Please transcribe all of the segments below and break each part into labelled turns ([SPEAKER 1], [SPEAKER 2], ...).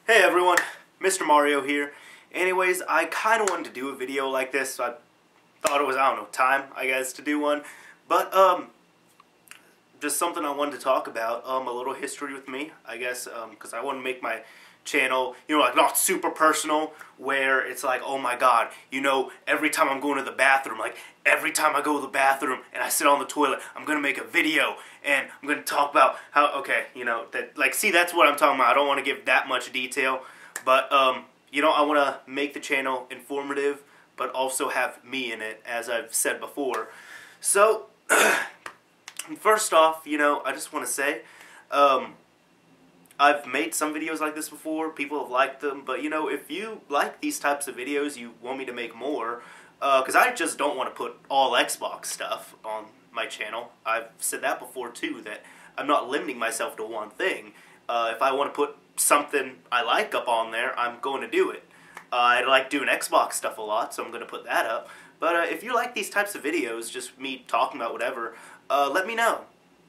[SPEAKER 1] Hey everyone, Mr. Mario here. Anyways, I kind of wanted to do a video like this, so I thought it was, time, I guess, to do one. But, just something I wanted to talk about, a little history with me, I guess, because I want to make my channel, like, not super personal, where it's like, oh my god, every time I'm going to the bathroom, every time I go to the bathroom and I sit on the toilet, I'm going to make a video, and I'm going to talk about how, see, that's what I'm talking about. I don't want to give that much detail, but, I want to make the channel informative, but also have me in it, as I've said before. So, first off, I just want to say, I've made some videos like this before, people have liked them, but if you like these types of videos, you want me to make more, because I just don't want to put all Xbox stuff on my channel. I've said that before too, that I'm not limiting myself to one thing. If I want to put something I like up on there, I'm going to do it. I like doing Xbox stuff a lot, so I'm going to put that up. But if you like these types of videos, just me talking about whatever, let me know.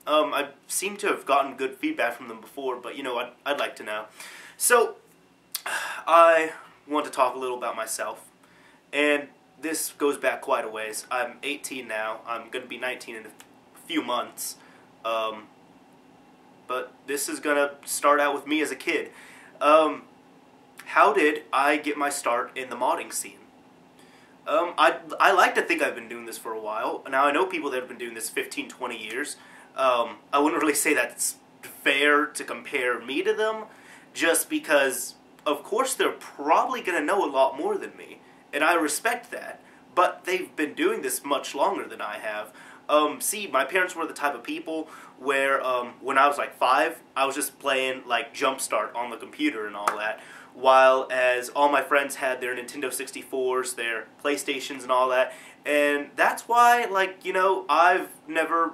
[SPEAKER 1] I seem to have gotten good feedback from them before, but I'd like to know. So, I want to talk a little about myself, and this goes back quite a ways. I'm 18 now. I'm going to be 19 in a few months, but this is going to start out with me as a kid. How did I get my start in the modding scene? I like to think I've been doing this for a while. Now, I know people that have been doing this 15, 20 years. I wouldn't really say that's fair to compare me to them, just because, of course, they're probably going to know a lot more than me, and I respect that, but they've been doing this much longer than I have. See, my parents were the type of people where, when I was like 5, I was just playing, like, Jumpstart on the computer and all that, while as all my friends had their Nintendo 64s, their PlayStations and all that, and that's why, I've never...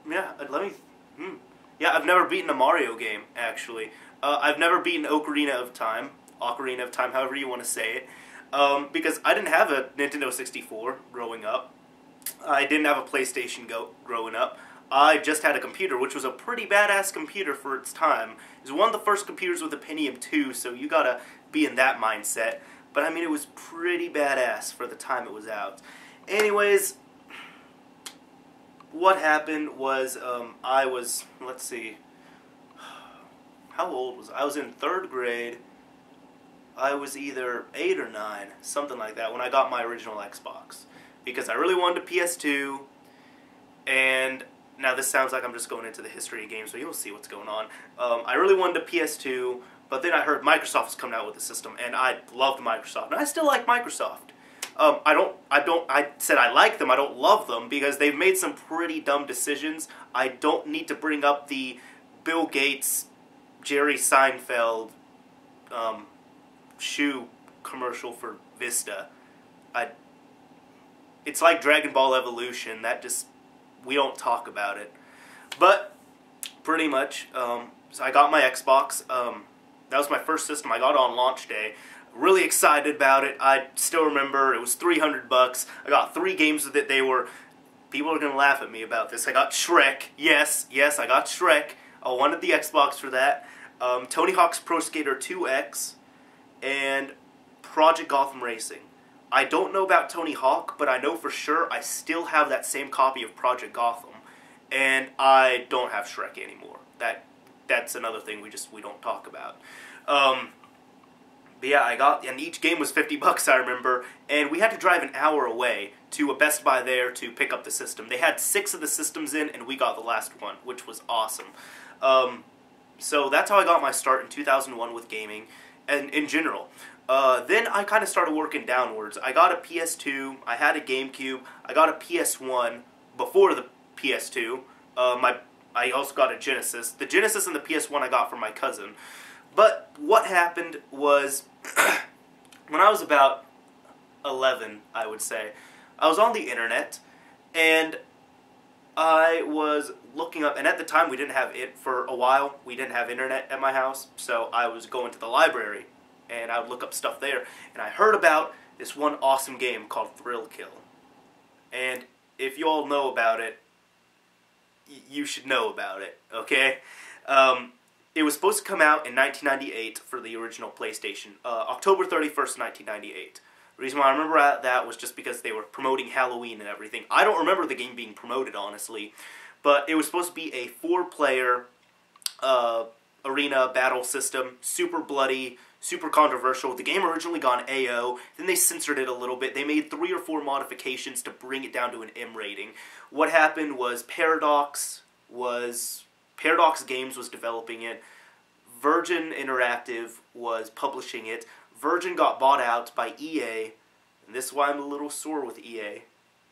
[SPEAKER 1] I've never beaten a Mario game, actually. I've never beaten Ocarina of Time, however you want to say it, because I didn't have a Nintendo 64 growing up. I didn't have a PlayStation growing up. I just had a computer, which was a pretty badass computer for its time. It was one of the first computers with a Pentium 2, so you gotta be in that mindset. But, I mean, it was pretty badass for the time it was out. Anyways, what happened was, I was, let's see, how old was I? I was in 3rd grade. I was either 8 or 9, something like that, when I got my original Xbox. Because I really wanted a PS2, and now this sounds like I'm just going into the history of games, so you'll see what's going on. I really wanted a PS2, but then I heard Microsoft was coming out with the system, and I loved Microsoft, and I still like Microsoft. I said I like them, I don't love them, because they've made some pretty dumb decisions. I don't need to bring up the Bill Gates, Jerry Seinfeld, shoe commercial for Vista. It's like Dragon Ball Evolution, we don't talk about it. But, pretty much, so I got my Xbox, that was my first system, I got it on launch day. Really excited about it. I still remember it was $300. I got 3 games with it. People are going to laugh at me about this. I got Shrek. Yes, I got Shrek. I wanted the Xbox for that. Tony Hawk's Pro Skater 2X and Project Gotham Racing. I don't know about Tony Hawk, but I know for sure I still have that same copy of Project Gotham. And I don't have Shrek anymore. That's another thing we don't talk about. But yeah, and each game was $50, I remember, and we had to drive an hour away to a Best Buy there to pick up the system. They had 6 of the systems in, and we got the last one, which was awesome. So that's how I got my start in 2001 with gaming, and in general. Then I kind of started working downwards. I got a PS2, I had a GameCube, I got a PS1 before the PS2. I also got a Genesis. The Genesis and the PS1 I got from my cousin. But what happened was, when I was about 11, I would say, I was on the internet, and I was looking up, and at the time we didn't have it for a while. We didn't have internet at my house, so I was going to the library, and I would look up stuff there, and I heard about this one awesome game called Thrill Kill. And if you all know about it, you should know about it, okay? it was supposed to come out in 1998 for the original PlayStation, October 31st, 1998. The reason why I remember that was just because they were promoting Halloween and everything. I don't remember the game being promoted, honestly, but it was supposed to be a 4-player arena battle system, super bloody, super controversial. The game originally got an AO, then they censored it a little bit. They made 3 or 4 modifications to bring it down to an M rating. What happened was Paradox Games was developing it, Virgin Interactive was publishing it, Virgin got bought out by EA, and this is why I'm a little sore with EA,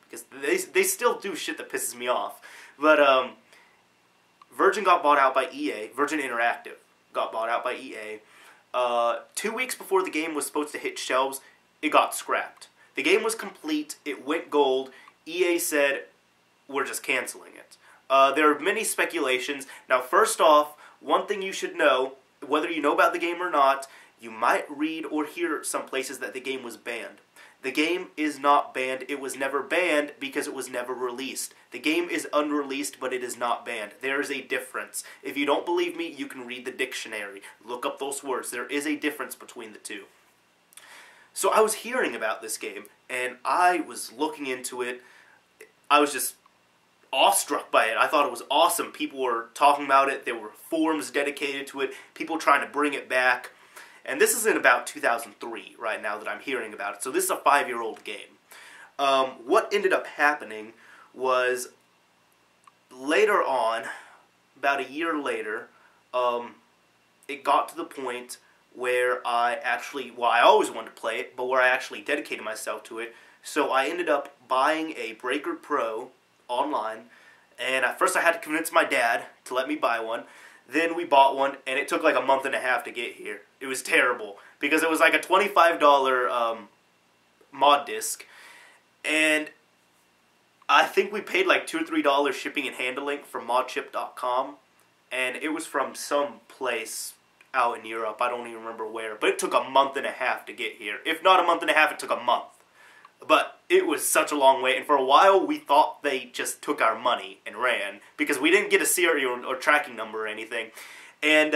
[SPEAKER 1] because they still do shit that pisses me off, but Virgin got bought out by EA, Virgin Interactive got bought out by EA. 2 weeks before the game was supposed to hit shelves, it got scrapped. The game was complete, it went gold, EA said, we're just canceling it. There are many speculations. Now, first off, one thing you should know, whether you know about the game or not, you might read or hear some places that the game was banned. The game is not banned. It was never banned because it was never released. The game is unreleased, but it is not banned. There is a difference. If you don't believe me, you can read the dictionary. Look up those words. There is a difference between the two. So I was hearing about this game, and I was looking into it. I was just awestruck by it. I thought it was awesome. People were talking about it. There were forums dedicated to it. People trying to bring it back. And this is in about 2003 right now that I'm hearing about it. So this is a 5-year-old game. What ended up happening was later on, about a year later, it got to the point where I actually, well, I always wanted to play it, but where I actually dedicated myself to it. So I ended up buying a Breaker Pro online, and at first I had to convince my dad to let me buy one. Then we bought one, and it took like a month and a half to get here. It was terrible, because it was like a $25 mod disc, and I think we paid like $2 or $3 shipping and handling from modchip.com, and it was from some place out in Europe. I don't even remember where, but it took a month and a half to get here. If not a month and a half, it took a month. But it was such a long wait, and for a while we thought they just took our money and ran, because we didn't get a serial or tracking number or anything. And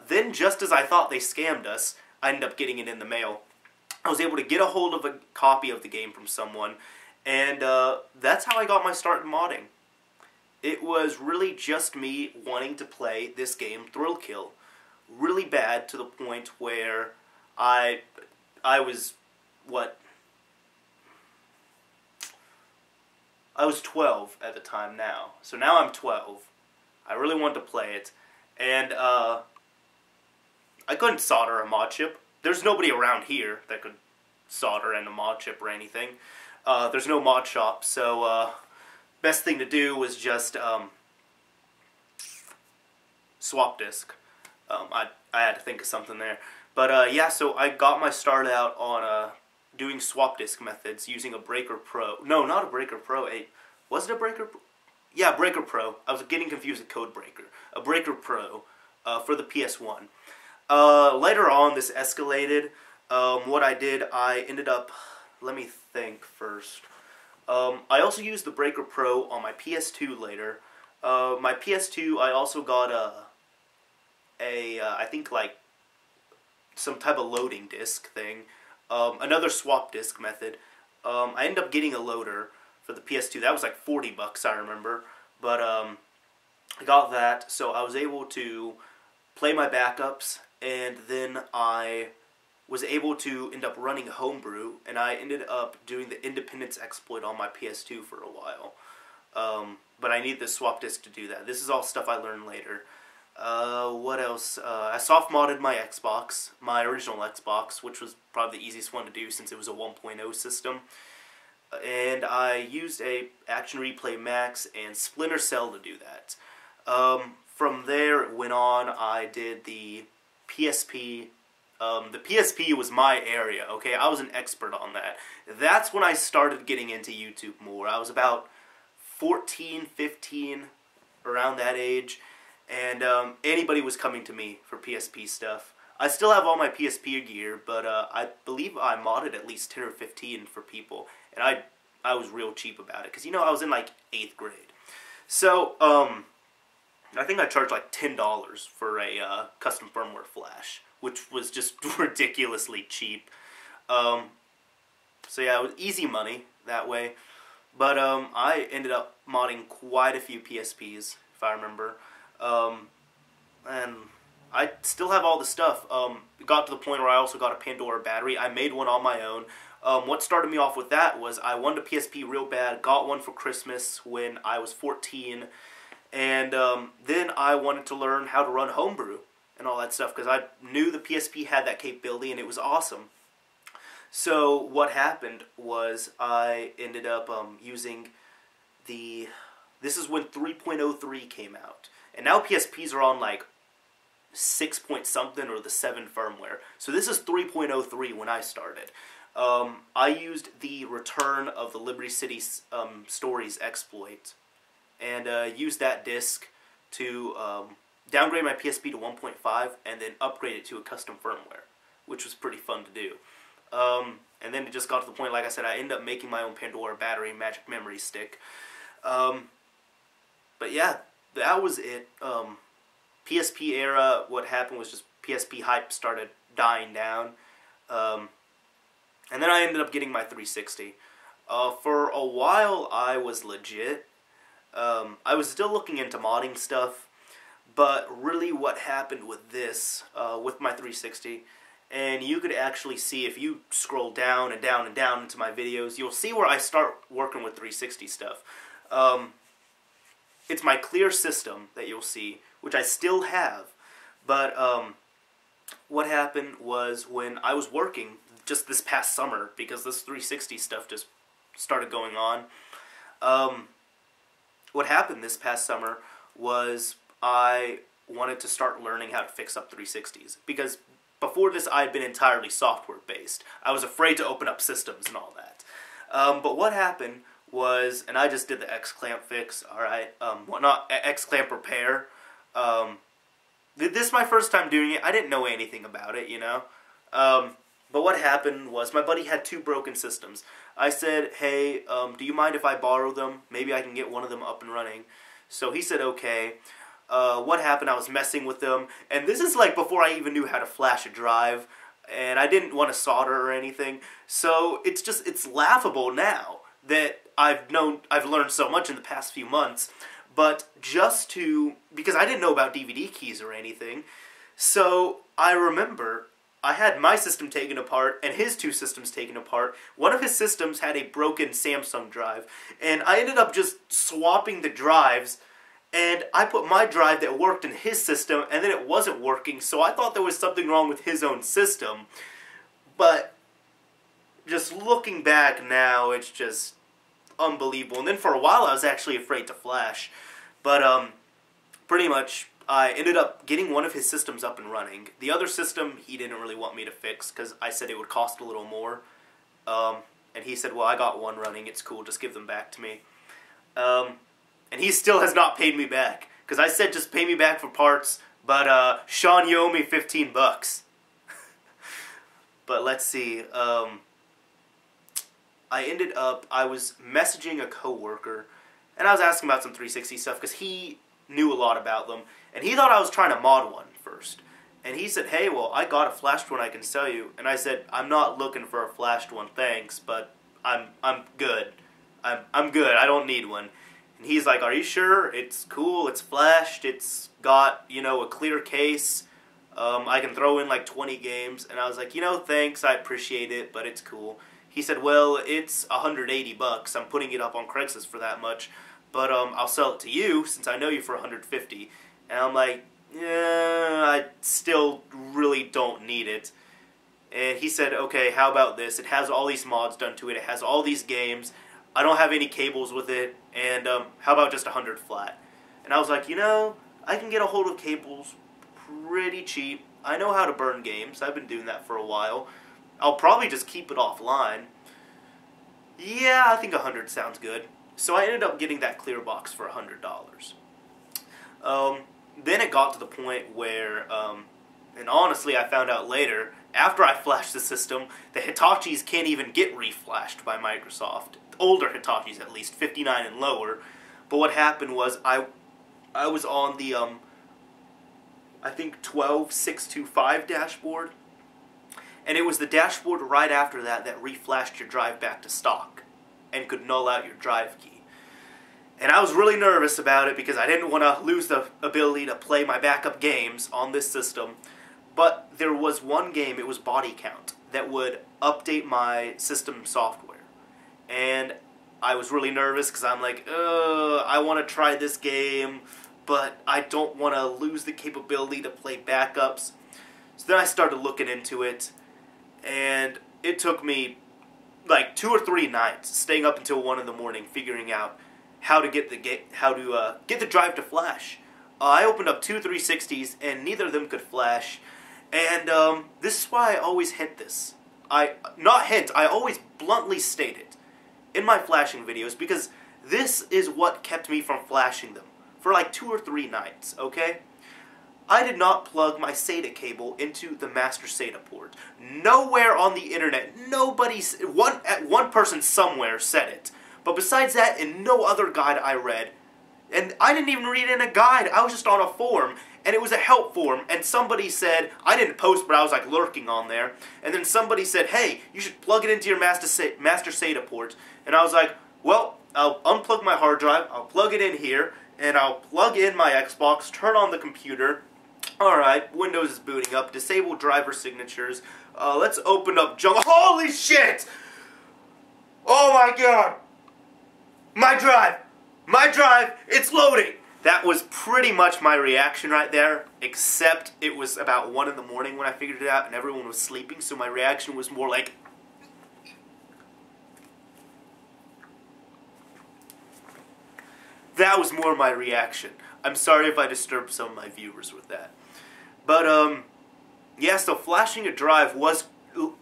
[SPEAKER 1] then just as I thought they scammed us, I ended up getting it in the mail. I was able to get a hold of a copy of the game from someone, and that's how I got my start in modding. It was really just me wanting to play this game, Thrill Kill, really bad, to the point where I was, what? I was 12 at the time now. So now I'm 12. I really wanted to play it. And I couldn't solder a mod chip. There's nobody around here that could solder in a mod chip or anything. There's no mod shop. So best thing to do was just swap disk. I had to think of something there. But yeah, so I got my start out on doing swap disk methods using a Breaker Pro. No, not a Breaker Pro. Was it a Breaker Pro? Yeah, Breaker Pro. I was getting confused with Code Breaker. A Breaker Pro for the PS1. Later on, this escalated. What I did, I ended up... Let me think first. I also used the Breaker Pro on my PS2 later. My PS2, I also got I think like some type of loading disk thing. Another swap disk method. I ended up getting a loader for the PS2. That was like $40, I remember. But I got that, so I was able to play my backups, and then I was able to end up running Homebrew, and I ended up doing the Independence exploit on my PS2 for a while. But I need the swap disk to do that. This is all stuff I learned later. What else? I soft modded my Xbox, my original Xbox, which was probably the easiest one to do since it was a 1.0 system. And I used a Action Replay Max and Splinter Cell to do that. From there, it went on. I did the PSP. The PSP was my area, okay? I was an expert on that. That's when I started getting into YouTube more. I was about 14, 15, around that age. And anybody was coming to me for PSP stuff. I still have all my PSP gear, but I believe I modded at least 10 or 15 for people. And I was real cheap about it, because, you know, I was in, like, 8th grade. So, I think I charged like $10 for a custom firmware flash, which was just ridiculously cheap. So yeah, it was easy money that way. But I ended up modding quite a few PSPs, if I remember. And I still have all the stuff. It got to the point where I also got a Pandora battery. I made one on my own. What started me off with that was I wanted a PSP real bad, got one for Christmas when I was 14, and then I wanted to learn how to run Homebrew and all that stuff because I knew the PSP had that capability and it was awesome. So what happened was I ended up using the... This is when 3.03 came out. And now PSPs are on like 6 point something or the 7 firmware. So this is 3.03 when I started. I used the Return of the Liberty City Stories exploit and used that disk to downgrade my PSP to 1.5 and then upgrade it to a custom firmware, which was pretty fun to do. And then it just got to the point, like I said, I ended up making my own Pandora battery and Magic Memory stick. But yeah, that was it. PSP era, what happened was just PSP hype started dying down. And then I ended up getting my 360. For a while, I was legit. I was still looking into modding stuff, but really what happened with this, with my 360, and you could actually see if you scroll down and down and down into my videos, you'll see where I start working with 360 stuff. It's my clear system that you'll see, which I still have, but what happened was when I was working just this past summer, because this 360 stuff just started going on, what happened this past summer was I wanted to start learning how to fix up 360s, because before this I had been entirely software based. I was afraid to open up systems and all that. But what happened was, and I just did the X-clamp fix, alright, X-clamp repair. This is my first time doing it. I didn't know anything about it, you know. But what happened was my buddy had 2 broken systems. I said, hey, do you mind if I borrow them? Maybe I can get one of them up and running. So he said, okay. What happened, I was messing with them, and this is like before I even knew how to flash a drive, and I didn't want to solder or anything, so it's laughable now that I've learned so much in the past few months, but because I didn't know about DVD keys or anything, so I remember I had my system taken apart and his 2 systems taken apart. One of his systems had a broken Samsung drive, and I ended up just swapping the drives. And I put my drive that worked in his system, and then it wasn't working, so I thought there was something wrong with his own system. But just looking back now, it's just unbelievable. And then for a while, I was actually afraid to flash. But pretty much, I ended up getting one of his systems up and running. The other system, he didn't really want me to fix, because I said it would cost a little more. And he said, well, I got one running, it's cool, just give them back to me. And he still has not paid me back. Because I said just pay me back for parts, but Sean, you owe me $15. But let's see. I was messaging a coworker, and I was asking about some 360 stuff, because he knew a lot about them. And he thought I was trying to mod one first. And he said, hey, well, I got a flashed one I can sell you. And I said, I'm not looking for a flashed one, thanks, but I'm good. I'm good, I don't need one. And he's like, are you sure? It's cool, it's flashed, it's got, you know, a clear case. I can throw in like 20 games. And I was like, you know, thanks, I appreciate it, but it's cool. He said, well, it's $180. I'm putting it up on Craigslist for that much. But I'll sell it to you, since I know you, for $150. And I'm like, yeah, I still really don't need it. And he said, okay, how about this? It has all these mods done to it. It has all these games. I don't have any cables with it, and how about just 100 flat? And I was like, you know, I can get a hold of cables pretty cheap. I know how to burn games. I've been doing that for a while. I'll probably just keep it offline. Yeah, I think 100 sounds good. So I ended up getting that clear box for $100. Then it got to the point where, and honestly I found out later, after I flashed the system, the Hitachis can't even get reflashed by Microsoft. Older Hitachis, at least, 59 and lower. But what happened was I was on the, I think 12625 dashboard. And it was the dashboard right after that that reflashed your drive back to stock and could null out your drive key. And I was really nervous about it because I didn't want to lose the ability to play my backup games on this system. But there was one game, it was Body Count, that would update my system software. And I was really nervous because I'm like, I want to try this game, but I don't want to lose the capability to play backups. So then I started looking into it, and it took me like 2 or 3 nights, staying up until 1 in the morning, figuring out how to get the drive to flash. I opened up 2 360s, and neither of them could flash. And this is why I always hint this. I always bluntly state it in my flashing videos, because this is what kept me from flashing them for like 2 or 3 nights, okay? I did not plug my SATA cable into the master SATA port. Nowhere on the internet, one person somewhere said it. But besides that, in no other guide I read, and I didn't even read in a guide, I was just on a forum, and it was a help forum, and somebody said, I didn't post, but I was like lurking on there, and then somebody said, hey, you should plug it into your master SATA port, and I was like, well, I'll unplug my hard drive, I'll plug it in here, and I'll plug in my Xbox, turn on the computer. Alright, Windows is booting up, disable driver signatures, let's open up Jungle. Holy shit! Oh my god! My drive, it's loading! That was pretty much my reaction right there, except it was about 1 in the morning when I figured it out and everyone was sleeping, so my reaction was more like... That was more my reaction. I'm sorry if I disturbed some of my viewers with that. But, yeah, so flashing a drive was...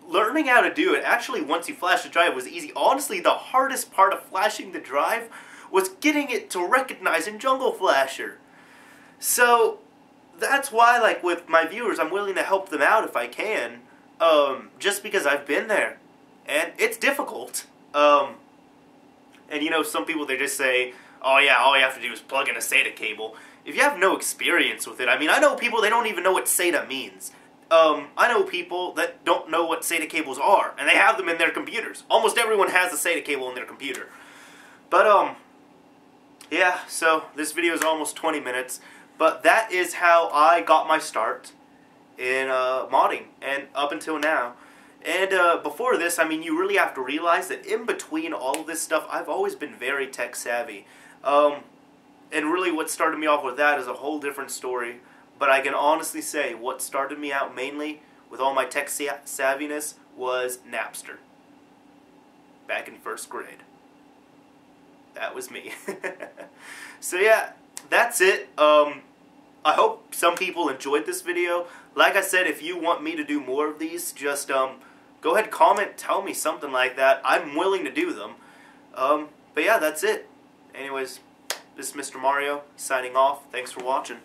[SPEAKER 1] Learning how to do it, actually, once you flash the drive, was easy. Honestly, the hardest part of flashing the drive was getting it to recognize in Jungle Flasher. So, that's why, like, with my viewers, I'm willing to help them out if I can, just because I've been there. And it's difficult. And, you know, some people, they just say, oh yeah, all you have to do is plug in a SATA cable. If you have no experience with it, I mean, I know people, they don't even know what SATA means. I know people that don't know what SATA cables are, and they have them in their computers. Almost everyone has a SATA cable in their computer. But, yeah, so this video is almost 20 minutes, but that is how I got my start in modding, and up until now. And before this, I mean, you really have to realize that in between all of this stuff, I've always been very tech savvy. And really what started me off with that is a whole different story. But I can honestly say what started me out mainly with all my tech savviness was Napster. Back in 1st grade. That was me. So yeah, that's it. I hope some people enjoyed this video. Like I said, if you want me to do more of these, just go ahead, comment, tell me something like that. I'm willing to do them. But yeah, that's it. Anyways, this is Mr. Mario signing off. Thanks for watching.